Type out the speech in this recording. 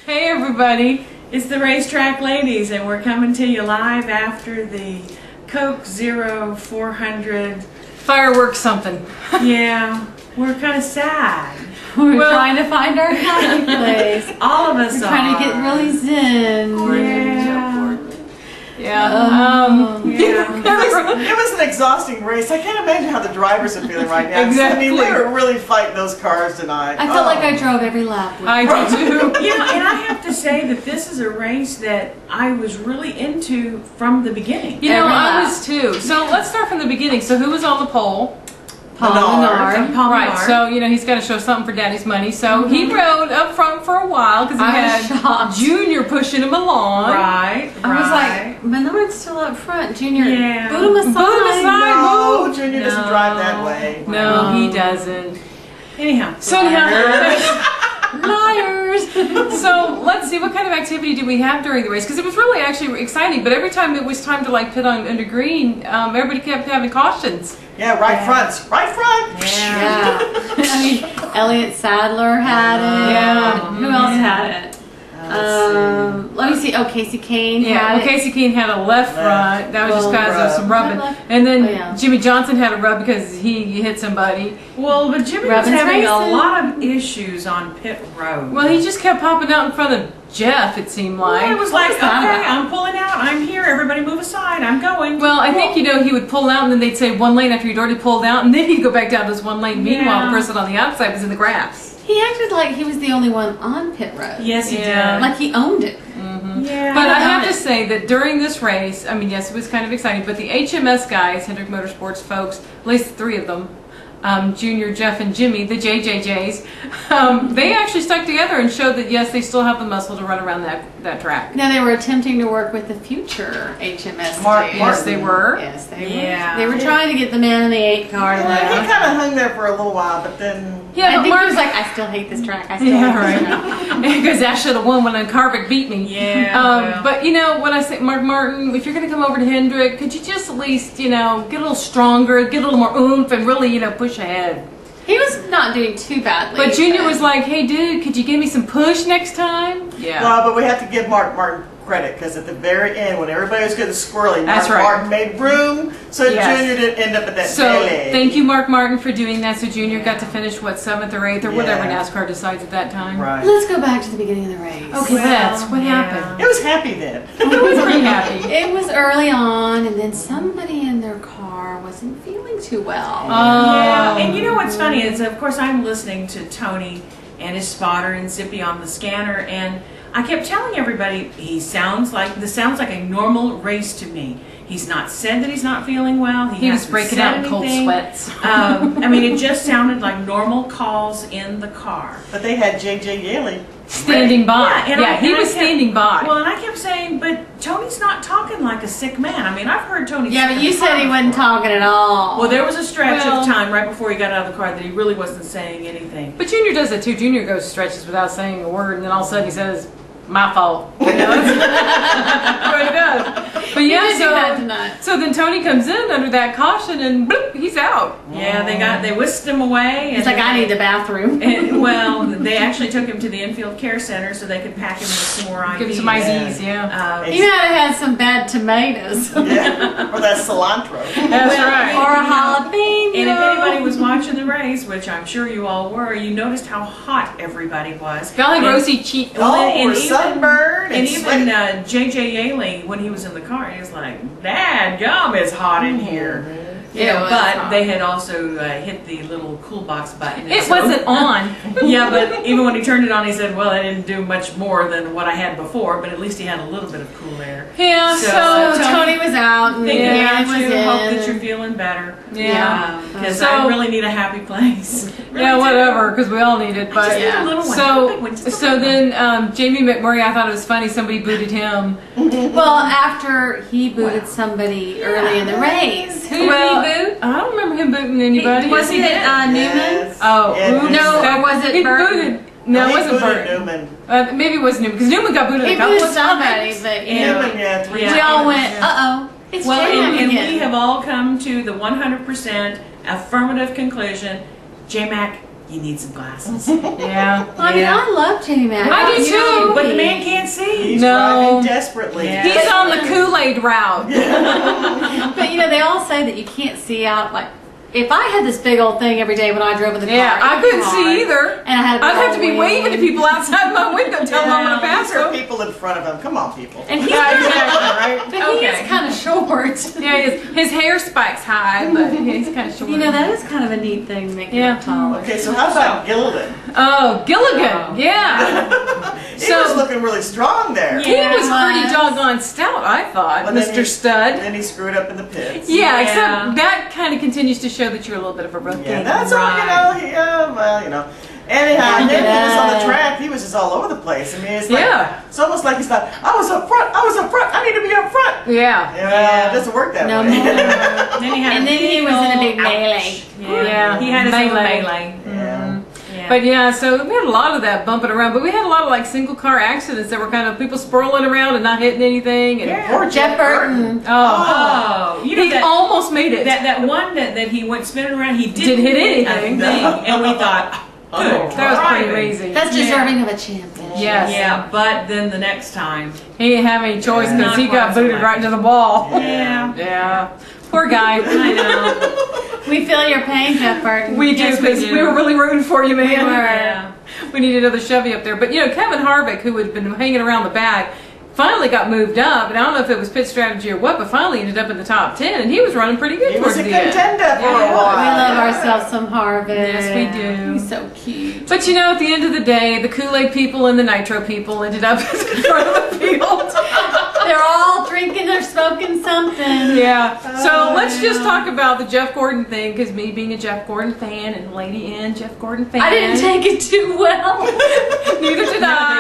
Hey everybody, it's the Racetrack Ladies, and we're coming to you live after the Coke Zero 400 fireworks something. Yeah, we're kind of sad. We're trying to find our happy place. All of us We're trying to get really zen. Yeah. It was an exhausting race. I can't imagine how the drivers are feeling right now. Exactly. I mean, they were really fighting those cars tonight. I felt like I drove every lap. I did too. And I have to say that this is a race that I was really into from the beginning. You know, Every I lap. was too. So let's start from the beginning. So who was on the pole? Paul Menard. Paul Right, Menard. so, you know, he's got to show something for Daddy's money. So he rode up front for a while because he I was had shocked. Junior pushing him along. Right. I was like, Menard's still up front. Junior, Yeah. boot him aside. Boot him aside. No, move. Junior doesn't drive that way. No, he doesn't. anyhow. So anyhow, Liars. so let's see, what kind of activity did we have during the race? Because it was really actually exciting, but every time it was time to like pit on under green, everybody kept having cautions. Yeah, right front. Right front. Yeah. I mean, Elliott Sadler had it. Yeah. Who else had it? Let me see. Oh, Casey Kane Yeah, had well, it. Casey Kane had a left front. That was just Well, because of some rubbing. left. And then Oh, yeah. Jimmy Johnson had a rub because he hit somebody. Well, but Jimmy Robin's was having a racing. lot of issues on pit road. Well, he just kept popping out in front of Jeff, it seemed like. Well, it was like, was okay, that about? I'm pulling out. I'm here. Everybody move aside. I'm going. Well, I think, you know, he would pull out and then they'd say one lane after he'd already pulled out, and then he'd go back down to this one lane. Meanwhile, Yeah. the person on the outside was in the grass. He acted like he was the only one on pit road. Yes, he Yeah. did. Like he owned it. Yeah. But I Yeah. have to say that during this race, I mean, yes, it was kind of exciting, but the HMS guys, Hendrick Motorsports folks, at least three of them, Junior, Jeff, and Jimmy, the JJJs, they actually stuck together and showed that, yes, they still have the muscle to run around that track. Now they were attempting to work with the future HMS Mark- team. Yes, they were. Yes, they Yeah. were. They were trying to get the man in the 8 car to Yeah, he win. kind of hung there for a little while, but then... Yeah, I but think Mark he was like, I still hate this track. I still Yeah, hate this right. track. Because I should have won when Carvick beat me. Yeah, well. But you know what I say, Mark Martin, if you're going to come over to Hendrick, could you just at least, you know, get a little stronger, get a little more oomph, and really, you know, push ahead. He was not doing too badly. But Junior was like, hey, dude, could you give me some push next time? Yeah. Well, but we have to give Mark Martin credit, because at the very end, when everybody was getting squirrely, That's Mark right. Martin made room so Yes. Junior didn't end up at that So melee. thank you, Mark Martin, for doing that. So Junior got to finish, what, 7th or 8th or whatever Yeah. NASCAR decides at that time. Right. Let's go back to the beginning of the race. Okay, that's what happened. It was happy then. I was pretty happy. It was early on, and then somebody in their car wasn't feeling too well. Yeah, and you know what's funny is, of course, I'm listening to Tony and his spotter and Zippy on the scanner, and I kept telling everybody, this sounds like a normal race to me. He's not said that he's not feeling well. He was hasn't breaking said out in cold anything. sweats. I mean, it just sounded like normal calls in the car. But they had J.J. Yaley. Standing by. and He I was kept- standing by. Well, and I kept saying, but Tony's not talking like a sick man. I mean, I've heard Tony. Yeah, but you said he wasn't talking at all. Well, there was a stretch Well- of time right before he got out of the car that he really wasn't saying anything. But Junior does it too. Junior goes stretches without saying a word, and then all of a sudden he says, "My fault." You know, that's what he does. But He yeah, did do that tonight. so then Tony comes in under that caution, and bloop, he's out. Yeah, they whisked him away. He's like, I need the bathroom. And, well, they actually took him to the infield care center so they could pack him with some more IVs. Give him some IZs, yeah. He might have had some bad tomatoes. Yeah. Or that cilantro. That's right. Or a jalapeno. And if anybody was watching the race, which I'm sure you all were, you noticed how hot everybody was. Golly, And- rosy cheek. Well, Oh, and we're sunburned And and even sweaty. J.J. Yaley, when he was in the car, he was like, "Dad, gum, it's hot in here." You It know, was but hot. they had also hit the little cool box button. and It so- wasn't on. Yeah, but even when he turned it on, he said, "Well, I didn't do much more than what I had before, but at least he had a little bit of cool air." Yeah, So, So Tony- Tony was out, and Thinking Gary about was you, in. hope that you're feeling better. Yeah. Because So- I really need a happy place. Really Yeah, do. whatever, because we all need it. I But just need a little one. so, Big one, just a so little one. then Jamie McMurray, I thought it was funny. Somebody booted him. Well, after he booted somebody early in the race. Who did he boot? I don't remember him booting anybody. Was it Newman? Yes. Oh, Yeah, oops. No, That- or was it he Burton? booted. No, it He wasn't booted Burton. Newman. Maybe it was Newman because Newman got booted He a couple booted of somebody, times. but Yeah. Newman, yeah, 3 Yeah. we all times. went, uh-oh, it's Well, Jam and again. we have all come to the 100% affirmative conclusion. J-Mac, you need some glasses. Yeah. I mean, I love Jamie Mack. I do You too, know, But the man can't see. He's No. driving desperately. Yeah. He's on the Kool-Aid route. But you know, they all say that you can't see out. Like, if I had this big old thing every day when I drove in the car, Yeah, I couldn't see either. And I had a big I'd have to old be wing. waving to people outside my window, telling them I'm going to pass These are them. people in front of him. Come on, people. And he's Yeah, exactly. right? but he Okay. is kind of short. Yeah, his hair spikes high, but he's kind of short. You know, that is kind of a neat thing, making Yeah. him taller. Okay, so how about Gilliland? Oh, Gilligan, Oh. yeah. He was looking really strong there. He Yeah, was he pretty was. doggone stout, I thought, But then Mr. he- Stud. And then he screwed up in the pits. Yeah, Yeah. except that kind of continues to show that you're a little bit of a rookie. Yeah, that's all, you know, well, you know. Anyhow, and then he was on the track, he was just all over the place. I mean, it's like, Yeah. it's almost like he's like, I was up front, I need to be up front. Yeah. Yeah, it doesn't work that No way. more. Then he had And then he was in a big melee. Yeah. He had his own Melee. melee. Yeah. Yeah. But yeah, so we had a lot of that bumping around, but we had a lot of like single car accidents that were kind of people sprawling around and not hitting anything. And Yeah. Poor Jeff Burton. Oh, you know he that almost made it. that one that he went spinning around, he Didn't hit anything. and we thought, Oh, good, that was pretty driving. crazy. That's deserving of a champion. Yes. Yeah, but then the next time, He didn't have any choice because Not he got quite so booted much. right into the ball. yeah, Yeah. Poor guy. I know. We feel your pain, Jeff Burton. We do Yes, we because do. we were really rooting for you, man. We were. Yeah. We need another Chevy up there. But you know, Kevin Harvick, who had been hanging around the back, finally got moved up. And I don't know if it was pit strategy or what, but finally ended up in the top 10, and he was running pretty good He towards was a the end. contender for a Yeah. while. We love ourselves some Harvey. Yes, we do. He's so cute. But you know, at the end of the day, the Kool-Aid people and the Nitro people ended up in front of the field. They're all drinking or smoking something. Yeah. So let's just talk about the Jeff Gordon thing, because me being a Jeff Gordon fan and Lady N, Jeff Gordon fan. I didn't take it too well. Neither did I.